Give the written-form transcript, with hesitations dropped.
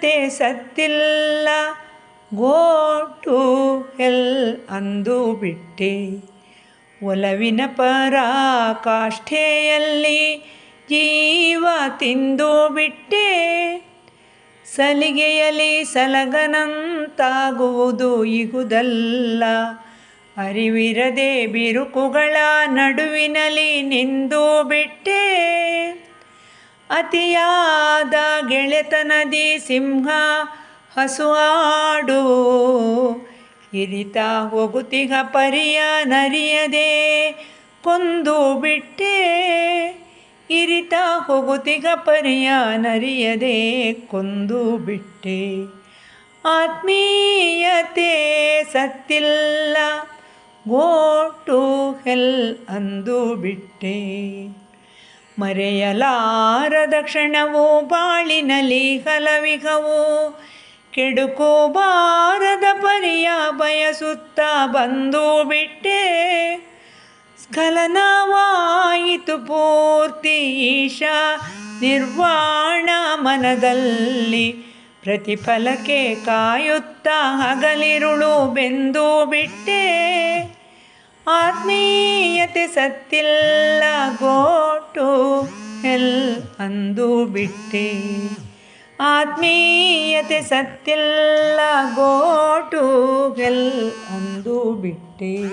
ಆತ್ಮೀಯತೆ ಸತ್ತಿಲ್ಲ go to hell ಅಂದು ಬಿಟ್ಟೆ. ಒಲವಿನ ಪರಾಕಾಷ್ಠೆಯಲ್ಲಿ ಜೀವ ತಿಂದು ಬಿಟ್ಟೆ. ಸಲಿಗೆಯಲ್ಲಿ ಸಲಗನಂತಾಗುವುದು ಇಗುದಲ್ಲ. ಅರಿವಿರದೆ ಬಿರುಕುಗಳ ನಡುವಿನಲ್ಲಿ ನಿಂದು ಬಿಟ್ಟೆ. ಅತಿಯಾದ ಗೆಳೆತನದಿ ಸಿಂಹ ಹಸು ಆಡು. ಇರಿತ ಹೋಗುತ್ತಿಗ ಪರಿಯ ನರಿಯದೆ ಕೊಂದು ಬಿಟ್ಟೆ. ಇರಿತ ಹೋಗುತ್ತಿಗ ಪರಿಯ ನರಿಯದೆ ಕೊಂದು ಬಿಟ್ಟೆ. ಆತ್ಮೀಯತೆ ಸತ್ತಿಲ್ಲ ಗೋ ಟು ಹೆಲ್ ಅಂದು ಬಿಟ್ಟೆ. ಮರೆಯಲಾರದ ಕ್ಷಣವು ಬಾಳಿನಲ್ಲಿ ಹಲವಿಗವು. ಕೆಡುಕುಬಾರದ ಪರಿಯ ಬಯಸುತ್ತಾ ಬಂದು ಬಿಟ್ಟೆ. ಸ್ಖಲನವಾಯಿತು ಪೂರ್ತಿ ಈಶ ನಿರ್ವಾಣ ಮನದಲ್ಲಿ. ಪ್ರತಿಫಲಕ್ಕೆ ಕಾಯುತ್ತಾ ಹಗಲಿರುಳು ಬೆಂದು ಬಿಟ್ಟೆ. ಆತ್ಮೀಯತೆ ಸತ್ತಿಲ್ಲ ಗೋ ಟು ಹೆಲ್ ಅಂದು ಬಿಟ್ಟೆ. ಆತ್ಮೀಯತೆ ಸತ್ತಿಲ್ಲ ಗೋ ಟು ಹೆಲ್ ಅಂದು ಬಿಟ್ಟೆ.